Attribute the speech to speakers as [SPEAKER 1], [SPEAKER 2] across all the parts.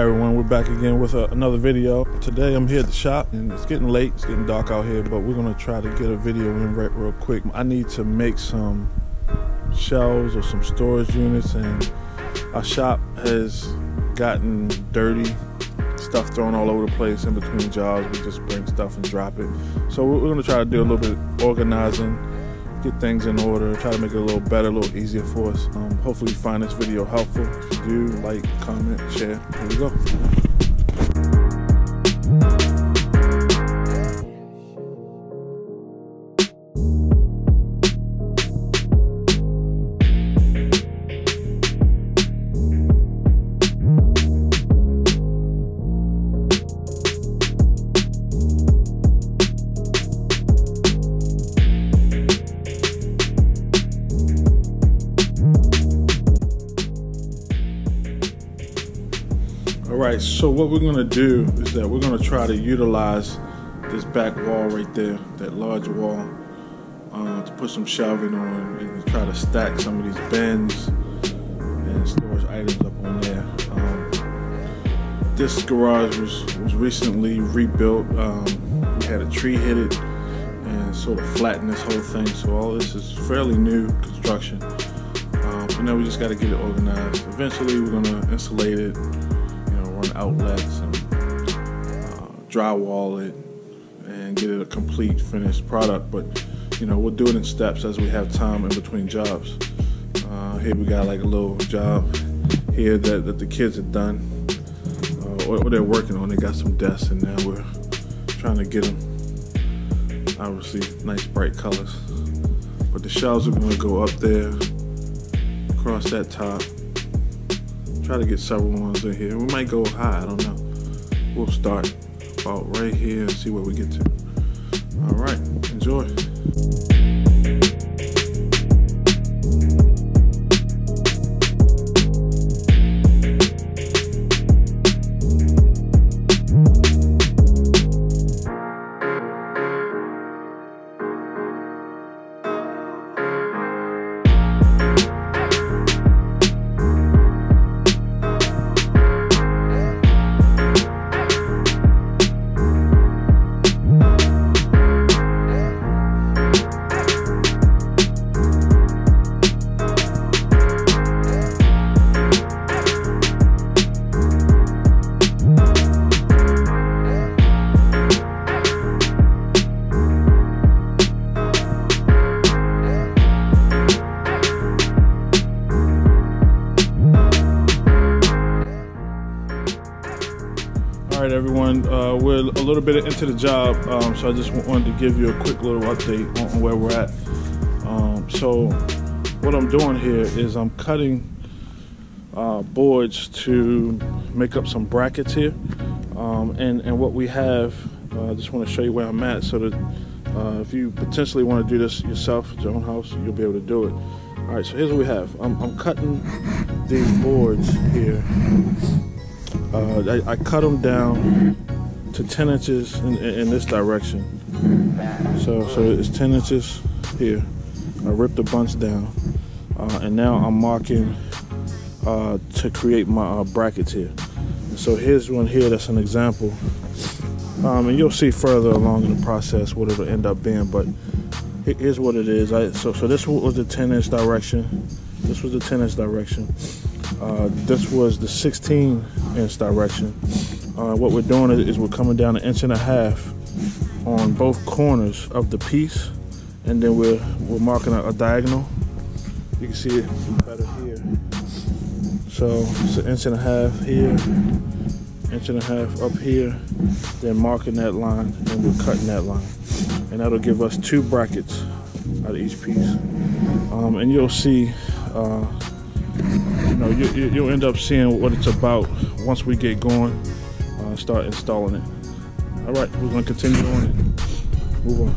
[SPEAKER 1] everyone, we're back again with another video. Today I'm here at the shop and it's getting late, it's getting dark out here, but we're gonna try to get a video in real quick. I need to make some shelves or some storage units, and our shop has gotten dirty, stuff thrown all over the place in between jobs. We just bring stuff and drop it. So we're gonna try to do a little bit of organizing, get things in order, try to make it a little better, a little easier for us. Hopefully you find this video helpful. If you do, like, comment, share. Here we go. Alright, so what we're going to do is that we're going to try to utilize this back wall right there, that large wall, to put some shelving on and try to stack some of these bins and storage items up on there. This garage was recently rebuilt. We had a tree hit it and sort of flattened this whole thing, so all this is fairly new construction. So now we just got to get it organized. Eventually we're going to insulate it, outlets, and drywall it and get it a complete finished product. But we'll do it in steps as we have time in between jobs. Here we got like a little job here that the kids have done, or they're working on. They got some desks, and now we're trying to get them obviously nice bright colors. But the shelves are going to go up there across that top. Try to get several ones in here. We might go high, I don't know. We'll start about right here and see where we get to. All right, enjoy. All right, everyone, we're a little bit into the job, so I just wanted to give you a quick little update on where we're at. So what I'm doing here is I'm cutting boards to make up some brackets here, and what we have, I just want to show you where I'm at, so that if you potentially want to do this yourself at your own house, you'll be able to do it. All right, so here's what we have. I'm cutting these boards here. I cut them down to 10 inches in this direction. So it's 10 inches here. I ripped a bunch down, and now I'm marking to create my brackets here. And so here's one here that's an example, and you'll see further along in the process what it'll end up being. But here's what it is. So this was the 10-inch direction. This was the 10-inch direction. This was the 16-inch direction. What we're doing is we're coming down 1.5 inches on both corners of the piece, and then we're marking a diagonal. You can see it better here. So it's 1.5 inches here, 1.5 inches up here, then marking that line, and we're cutting that line, and that'll give us 2 brackets out of each piece. And you'll see. You'll end up seeing what it's about once we get going, start installing it. All right, we're going to continue on and move on.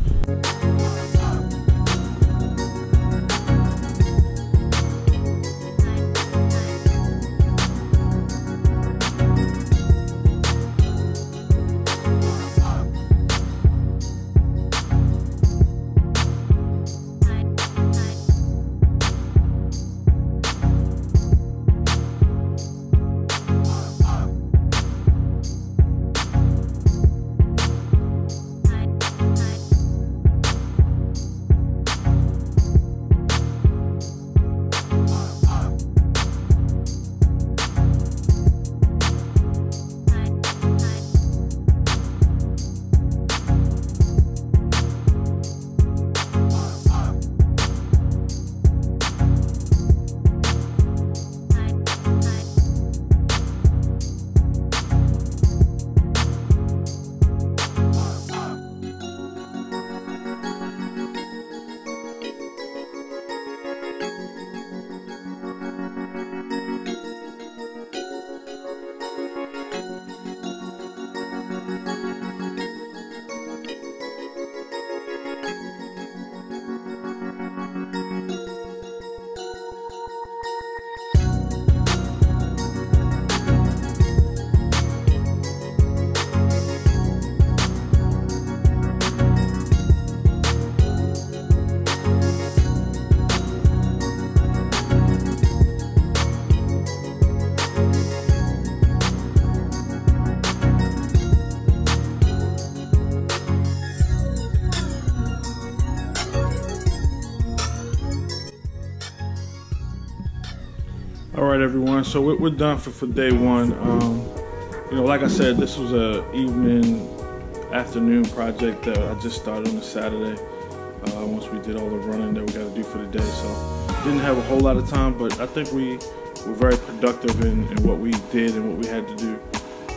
[SPEAKER 1] All right, everyone. So we're done for day one. You know, like I said, this was a afternoon project that I just started on a Saturday. Once we did all the running that we got to do for the day, so didn't have a whole lot of time, but I think we were very productive in what we did and what we had to do.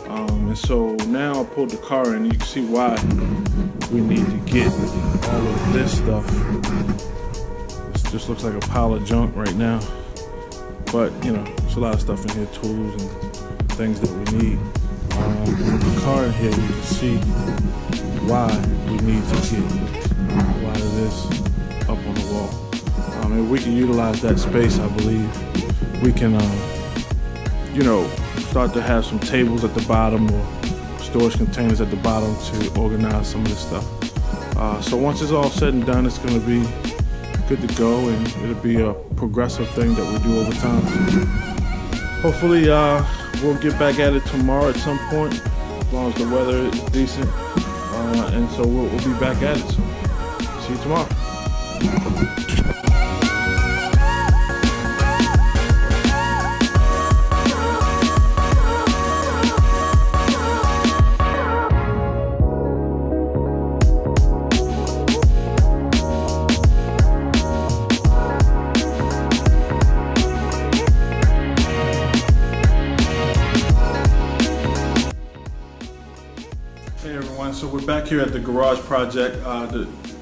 [SPEAKER 1] And so now I pulled the car in, and you can see why we need to get all of this stuff. This just looks like a pile of junk right now, but you know, there's a lot of stuff in here, tools and things that we need. With the car in here, you can see why we need to get a lot of this up on the wall. If we can utilize that space, I believe we can, you know, start to have some tables at the bottom or storage containers at the bottom to organize some of this stuff. So once it's all said and done, it's going to be good to go, and it'll be a progressive thing that we do over time. Hopefully we'll get back at it tomorrow at some point, as long as the weather is decent, and so we'll be back at it. So see you tomorrow. Hey everyone, so we're back here at the garage project,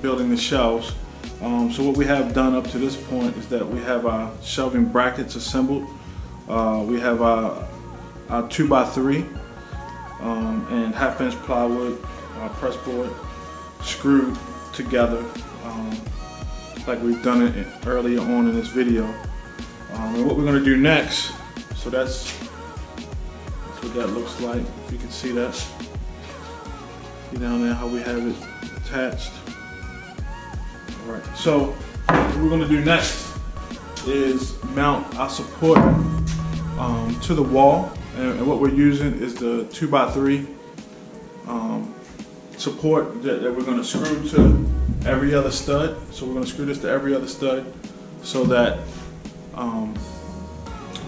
[SPEAKER 1] building the shelves. So what we have done up to this point is that we have our shelving brackets assembled. We have our 2x3 and 1/2 inch plywood press board screwed together like we've done it earlier on in this video. And what we're going to do next, so that's what that looks like, if you can see that. See down there how we have it attached. All right, so what we're gonna do next is mount our support to the wall, and what we're using is the 2x3 support that we're gonna screw to every other stud. So we're gonna screw this to every other stud so that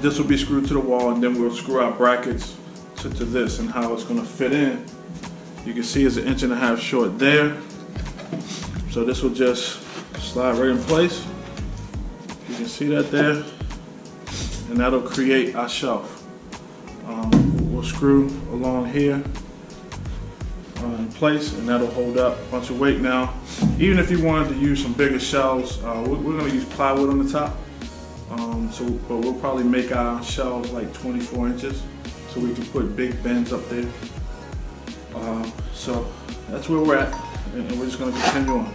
[SPEAKER 1] this will be screwed to the wall, and then we'll screw our brackets to this, and how it's gonna fit in. You can see it's 1.5 inches short there. So this will just slide right in place. You can see that there. And that'll create our shelf. We'll screw along here in place, and that'll hold up a bunch of weight. Now, even if you wanted to use some bigger shelves, we're gonna use plywood on the top. But we'll probably make our shelves like 24 inches so we can put big bins up there. So that's where we're at, and we're just going to continue on.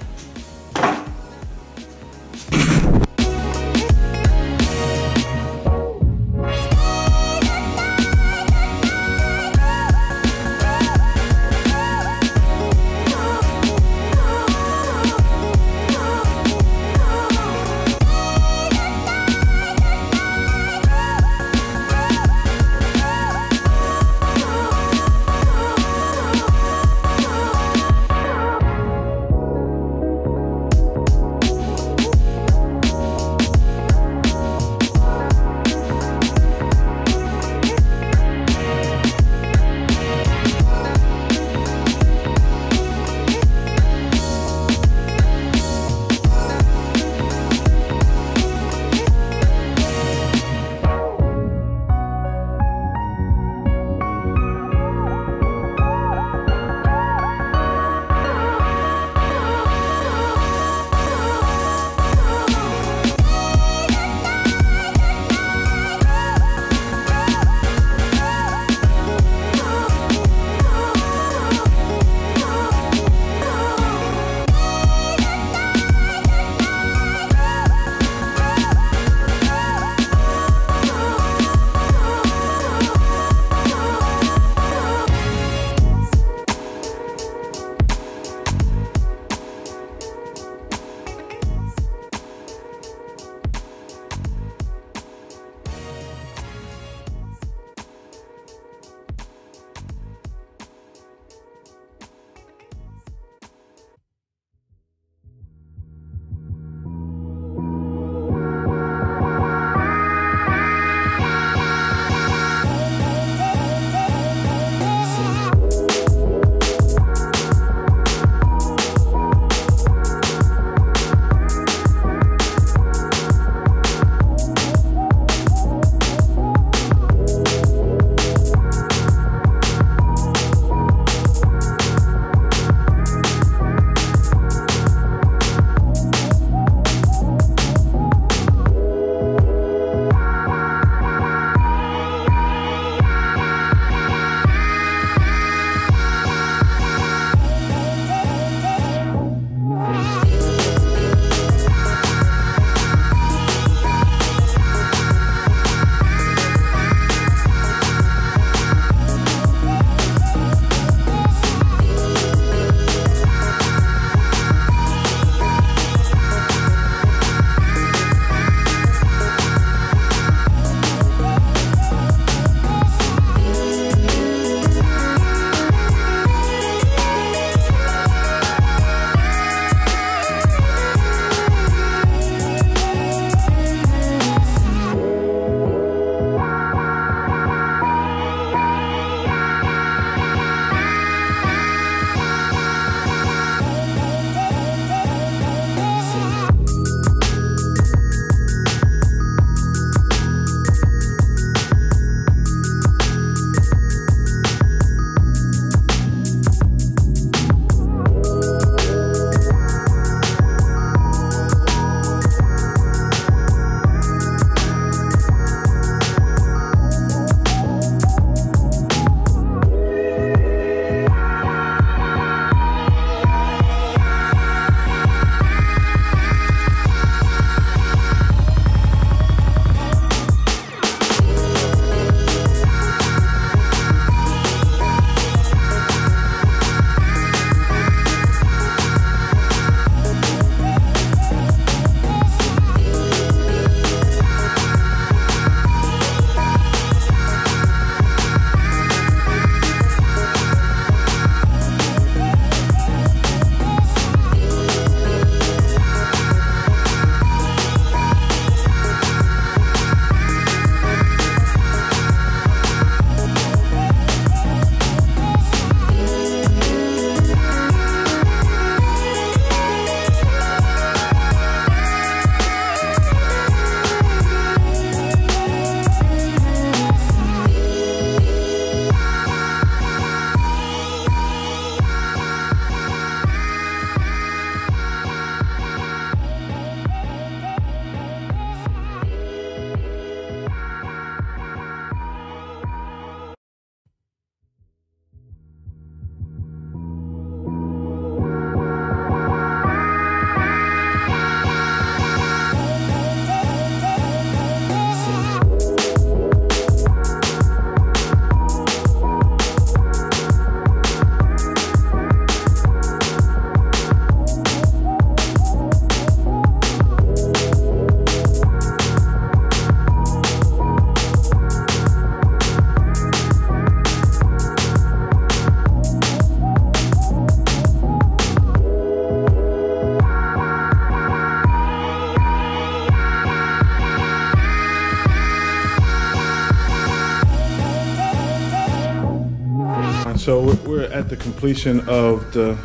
[SPEAKER 1] So we're at the completion of the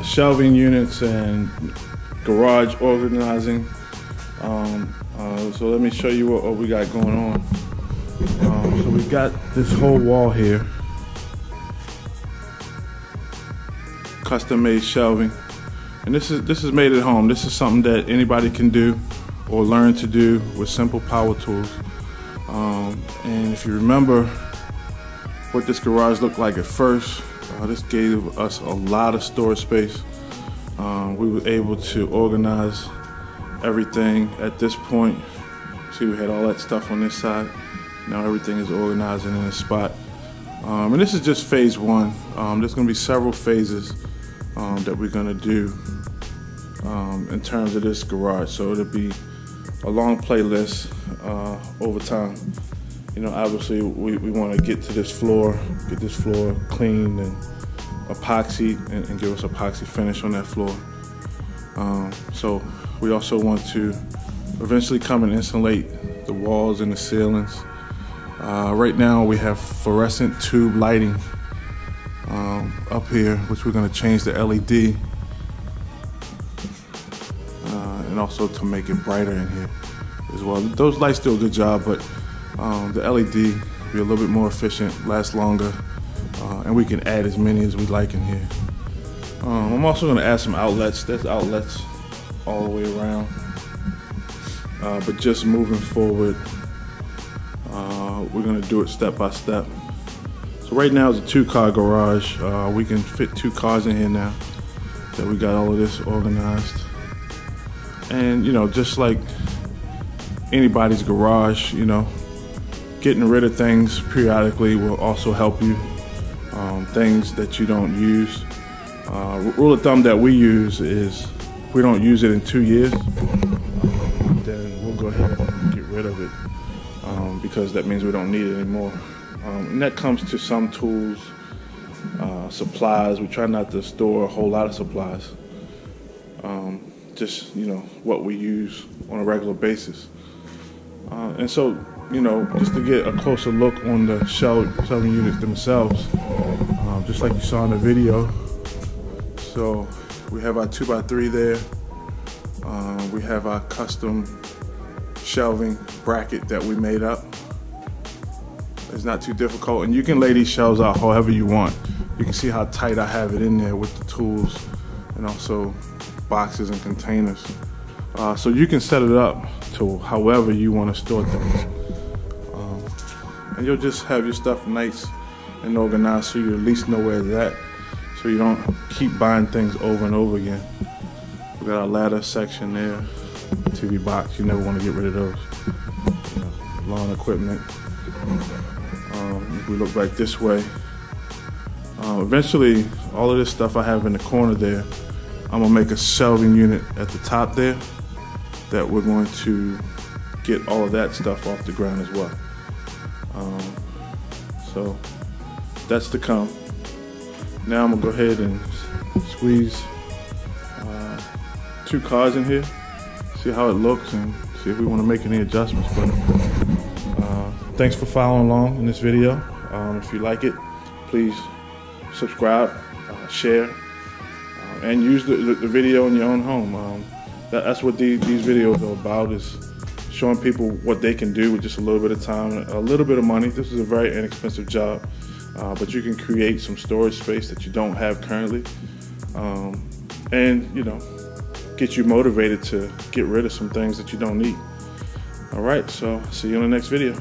[SPEAKER 1] shelving units and garage organizing. So let me show you what we got going on. So we've got this whole wall here, custom made shelving, and this is made at home. This is something that anybody can do or learn to do with simple power tools. And if you remember what this garage looked like at first, this gave us a lot of storage space. We were able to organize everything at this point. See, we had all that stuff on this side. Now everything is organized in a spot. And this is just phase one. There's going to be several phases that we're going to do in terms of this garage. So it'll be a long playlist over time. You know, obviously we want to get this floor cleaned and epoxy and give us epoxy finish on that floor. So we also want to eventually come and insulate the walls and the ceilings. Right now we have fluorescent tube lighting up here, which we're going to change the LED and also to make it brighter in here as well. Those lights do a good job, but the LED will be a little bit more efficient, last longer, and we can add as many as we like in here. I'm also going to add some outlets. There's outlets all the way around, but just moving forward, we're going to do it step by step. So right now it's a 2-car garage. We can fit 2 cars in here now that we got all of this organized. And you know, just like anybody's garage, you know, getting rid of things periodically will also help you. Things that you don't use. Rule of thumb that we use is if we don't use it in 2 years, then we'll go ahead and get rid of it, because that means we don't need it anymore. And that comes to some tools, supplies. We try not to store a whole lot of supplies. Just, you know, what we use on a regular basis. And so, you know, just to get a closer look on the shelving units themselves, just like you saw in the video. So we have our 2x3 there. We have our custom shelving bracket that we made up. It's not too difficult, and you can lay these shelves out however you want. You can see how tight I have it in there with the tools and also boxes and containers. So you can set it up to however you want to store things. And you'll just have your stuff nice and organized, so you at least know where it's at, so you don't keep buying things over and over again. We got our ladder section there, TV box. You never want to get rid of those. You know, lawn equipment. If we look back this way, eventually all of this stuff I have in the corner there, I'm gonna make a shelving unit at the top there that we're going to get all of that stuff off the ground as well. So that's to come. Now I'm gonna go ahead and squeeze 2 cars in here, see how it looks, and see if we want to make any adjustments. But thanks for following along in this video. If you like it, please subscribe, share, and use the video in your own home. That's what these videos are about, is showing people what they can do with just a little bit of time, a little bit of money. This is a very inexpensive job, but you can create some storage space that you don't have currently, and you know, get you motivated to get rid of some things that you don't need. All right, so see you in the next video.